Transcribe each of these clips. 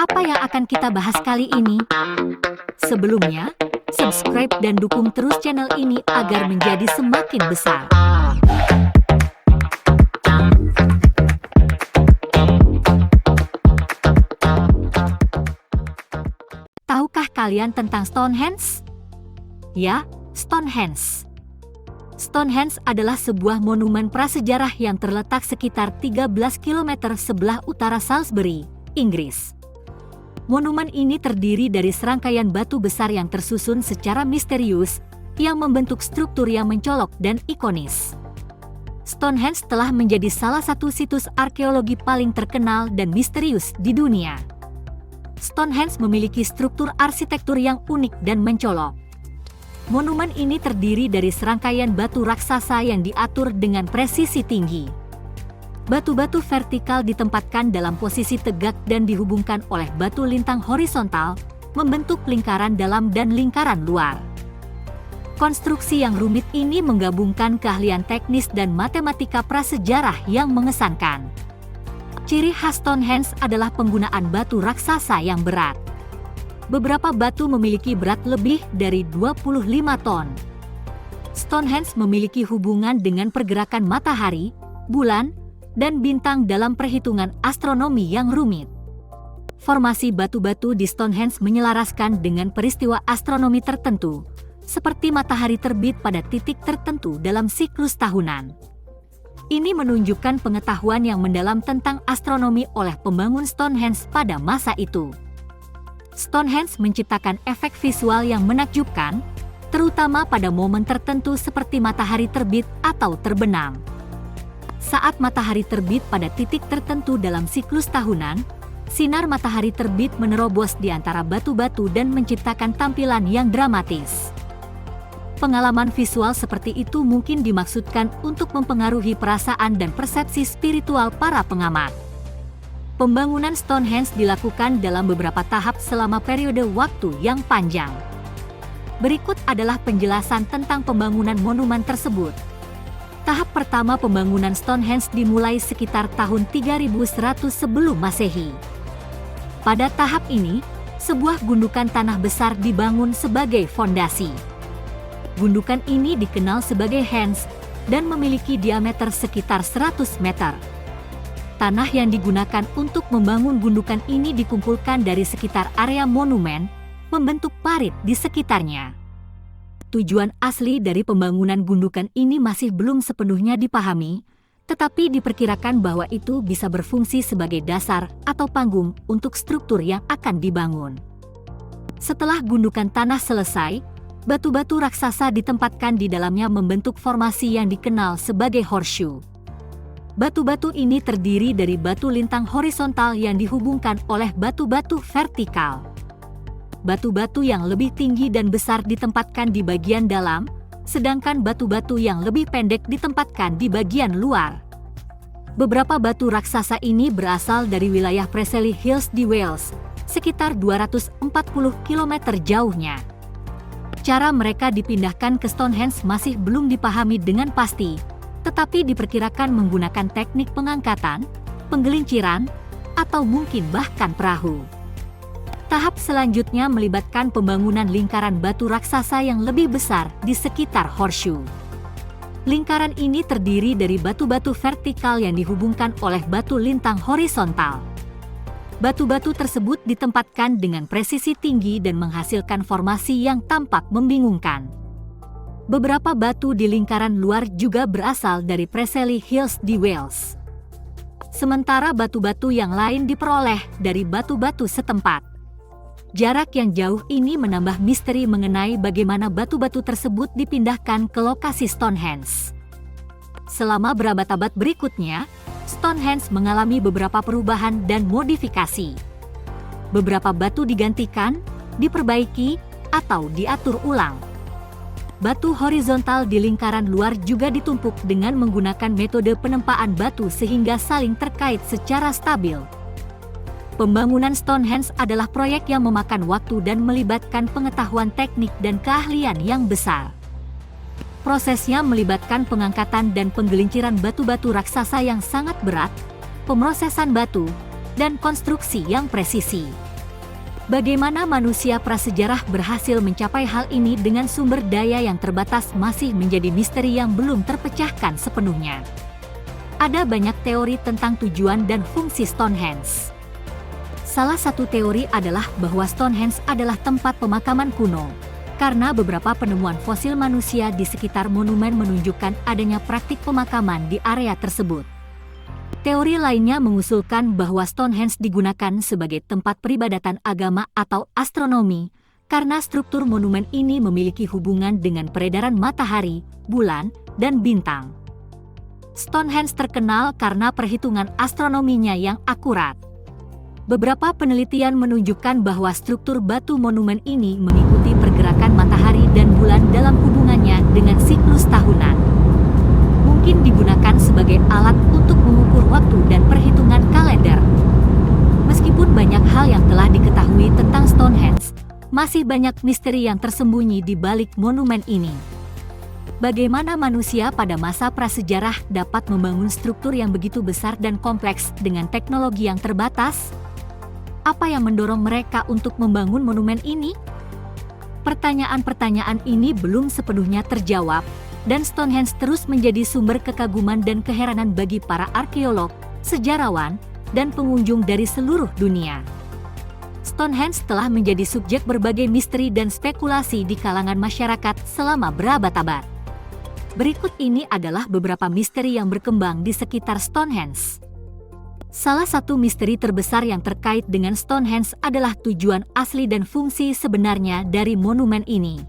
Apa yang akan kita bahas kali ini? Sebelumnya, subscribe dan dukung terus channel ini agar menjadi semakin besar. Tahukah kalian tentang Stonehenge? Ya, Stonehenge. Stonehenge adalah sebuah monumen prasejarah yang terletak sekitar 13 km sebelah utara Salisbury, Inggris. Monumen ini terdiri dari serangkaian batu besar yang tersusun secara misterius, yang membentuk struktur yang mencolok dan ikonis. Stonehenge telah menjadi salah satu situs arkeologi paling terkenal dan misterius di dunia. Stonehenge memiliki struktur arsitektur yang unik dan mencolok. Monumen ini terdiri dari serangkaian batu raksasa yang diatur dengan presisi tinggi. Batu-batu vertikal ditempatkan dalam posisi tegak dan dihubungkan oleh batu lintang horizontal, membentuk lingkaran dalam dan lingkaran luar. Konstruksi yang rumit ini menggabungkan keahlian teknis dan matematika prasejarah yang mengesankan. Ciri khas Stonehenge adalah penggunaan batu raksasa yang berat. Beberapa batu memiliki berat lebih dari 25 ton. Stonehenge memiliki hubungan dengan pergerakan matahari, bulan, dan bintang dalam perhitungan astronomi yang rumit. Formasi batu-batu di Stonehenge menyelaraskan dengan peristiwa astronomi tertentu, seperti matahari terbit pada titik tertentu dalam siklus tahunan. Ini menunjukkan pengetahuan yang mendalam tentang astronomi oleh pembangun Stonehenge pada masa itu. Stonehenge menciptakan efek visual yang menakjubkan, terutama pada momen tertentu seperti matahari terbit atau terbenam. Saat matahari terbit pada titik tertentu dalam siklus tahunan, sinar matahari terbit menerobos di antara batu-batu dan menciptakan tampilan yang dramatis. Pengalaman visual seperti itu mungkin dimaksudkan untuk mempengaruhi perasaan dan persepsi spiritual para pengamat. Pembangunan Stonehenge dilakukan dalam beberapa tahap selama periode waktu yang panjang. Berikut adalah penjelasan tentang pembangunan monumen tersebut. Tahap pertama pembangunan Stonehenge dimulai sekitar tahun 3100 sebelum Masehi. Pada tahap ini, sebuah gundukan tanah besar dibangun sebagai fondasi. Gundukan ini dikenal sebagai Henge dan memiliki diameter sekitar 100 meter. Tanah yang digunakan untuk membangun gundukan ini dikumpulkan dari sekitar area monumen, membentuk parit di sekitarnya. Tujuan asli dari pembangunan gundukan ini masih belum sepenuhnya dipahami, tetapi diperkirakan bahwa itu bisa berfungsi sebagai dasar atau panggung untuk struktur yang akan dibangun. Setelah gundukan tanah selesai, batu-batu raksasa ditempatkan di dalamnya membentuk formasi yang dikenal sebagai horseshoe. Batu-batu ini terdiri dari batu lintang horizontal yang dihubungkan oleh batu-batu vertikal. Batu-batu yang lebih tinggi dan besar ditempatkan di bagian dalam, sedangkan batu-batu yang lebih pendek ditempatkan di bagian luar. Beberapa batu raksasa ini berasal dari wilayah Preseli Hills di Wales, sekitar 240 km jauhnya. Cara mereka dipindahkan ke Stonehenge masih belum dipahami dengan pasti, tetapi diperkirakan menggunakan teknik pengangkatan, penggelinciran, atau mungkin bahkan perahu. Tahap selanjutnya melibatkan pembangunan lingkaran batu raksasa yang lebih besar di sekitar horseshoe. Lingkaran ini terdiri dari batu-batu vertikal yang dihubungkan oleh batu lintang horizontal. Batu-batu tersebut ditempatkan dengan presisi tinggi dan menghasilkan formasi yang tampak membingungkan. Beberapa batu di lingkaran luar juga berasal dari Preseli Hills di Wales. Sementara batu-batu yang lain diperoleh dari batu-batu setempat. Jarak yang jauh ini menambah misteri mengenai bagaimana batu-batu tersebut dipindahkan ke lokasi Stonehenge. Selama berabad-abad berikutnya, Stonehenge mengalami beberapa perubahan dan modifikasi. Beberapa batu digantikan, diperbaiki, atau diatur ulang. Batu horizontal di lingkaran luar juga ditumpuk dengan menggunakan metode penempaan batu sehingga saling terkait secara stabil. Pembangunan Stonehenge adalah proyek yang memakan waktu dan melibatkan pengetahuan teknik dan keahlian yang besar. Prosesnya melibatkan pengangkatan dan penggelinciran batu-batu raksasa yang sangat berat, pemrosesan batu, dan konstruksi yang presisi. Bagaimana manusia prasejarah berhasil mencapai hal ini dengan sumber daya yang terbatas masih menjadi misteri yang belum terpecahkan sepenuhnya. Ada banyak teori tentang tujuan dan fungsi Stonehenge. Salah satu teori adalah bahwa Stonehenge adalah tempat pemakaman kuno, karena beberapa penemuan fosil manusia di sekitar monumen menunjukkan adanya praktik pemakaman di area tersebut. Teori lainnya mengusulkan bahwa Stonehenge digunakan sebagai tempat peribadatan agama atau astronomi, karena struktur monumen ini memiliki hubungan dengan peredaran matahari, bulan, dan bintang. Stonehenge terkenal karena perhitungan astronominya yang akurat. Beberapa penelitian menunjukkan bahwa struktur batu monumen ini mengikuti pergerakan matahari dan bulan dalam hubungannya dengan siklus tahunan. Mungkin digunakan sebagai alat untuk mengukur waktu dan perhitungan kalender. Meskipun banyak hal yang telah diketahui tentang Stonehenge, masih banyak misteri yang tersembunyi di balik monumen ini. Bagaimana manusia pada masa prasejarah dapat membangun struktur yang begitu besar dan kompleks dengan teknologi yang terbatas? Apa yang mendorong mereka untuk membangun monumen ini? Pertanyaan-pertanyaan ini belum sepenuhnya terjawab, dan Stonehenge terus menjadi sumber kekaguman dan keheranan bagi para arkeolog, sejarawan, dan pengunjung dari seluruh dunia. Stonehenge telah menjadi subjek berbagai misteri dan spekulasi di kalangan masyarakat selama berabad-abad. Berikut ini adalah beberapa misteri yang berkembang di sekitar Stonehenge. Salah satu misteri terbesar yang terkait dengan Stonehenge adalah tujuan asli dan fungsi sebenarnya dari monumen ini.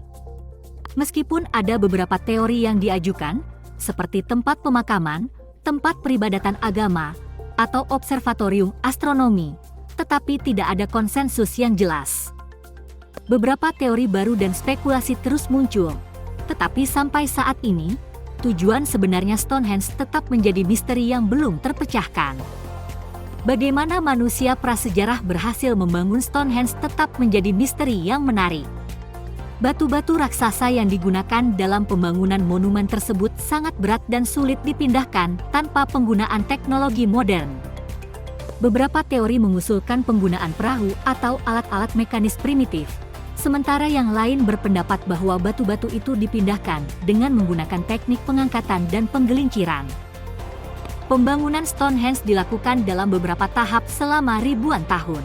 Meskipun ada beberapa teori yang diajukan, seperti tempat pemakaman, tempat peribadatan agama, atau observatorium astronomi, tetapi tidak ada konsensus yang jelas. Beberapa teori baru dan spekulasi terus muncul, tetapi sampai saat ini, tujuan sebenarnya Stonehenge tetap menjadi misteri yang belum terpecahkan. Bagaimana manusia prasejarah berhasil membangun Stonehenge tetap menjadi misteri yang menarik. Batu-batu raksasa yang digunakan dalam pembangunan monumen tersebut sangat berat dan sulit dipindahkan tanpa penggunaan teknologi modern. Beberapa teori mengusulkan penggunaan perahu atau alat-alat mekanis primitif, sementara yang lain berpendapat bahwa batu-batu itu dipindahkan dengan menggunakan teknik pengangkatan dan penggelinciran. Pembangunan Stonehenge dilakukan dalam beberapa tahap selama ribuan tahun.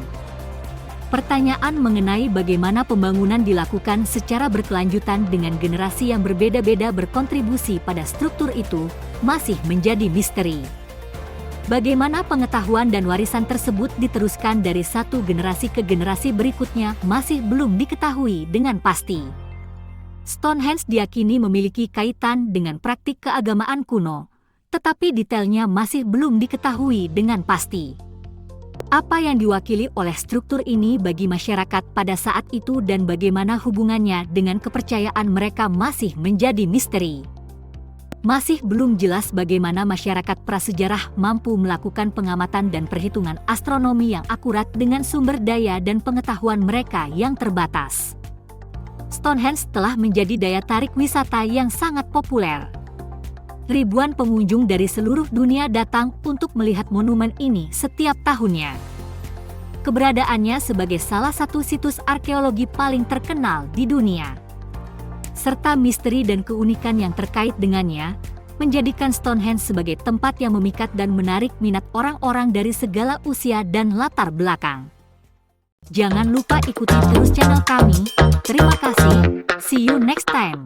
Pertanyaan mengenai bagaimana pembangunan dilakukan secara berkelanjutan dengan generasi yang berbeda-beda berkontribusi pada struktur itu masih menjadi misteri. Bagaimana pengetahuan dan warisan tersebut diteruskan dari satu generasi ke generasi berikutnya masih belum diketahui dengan pasti. Stonehenge diyakini memiliki kaitan dengan praktik keagamaan kuno, tetapi detailnya masih belum diketahui dengan pasti. Apa yang diwakili oleh struktur ini bagi masyarakat pada saat itu dan bagaimana hubungannya dengan kepercayaan mereka masih menjadi misteri. Masih belum jelas bagaimana masyarakat prasejarah mampu melakukan pengamatan dan perhitungan astronomi yang akurat dengan sumber daya dan pengetahuan mereka yang terbatas. Stonehenge telah menjadi daya tarik wisata yang sangat populer. Ribuan pengunjung dari seluruh dunia datang untuk melihat monumen ini setiap tahunnya. Keberadaannya sebagai salah satu situs arkeologi paling terkenal di dunia, serta misteri dan keunikan yang terkait dengannya, menjadikan Stonehenge sebagai tempat yang memikat dan menarik minat orang-orang dari segala usia dan latar belakang. Jangan lupa ikuti terus channel kami. Terima kasih. See you next time.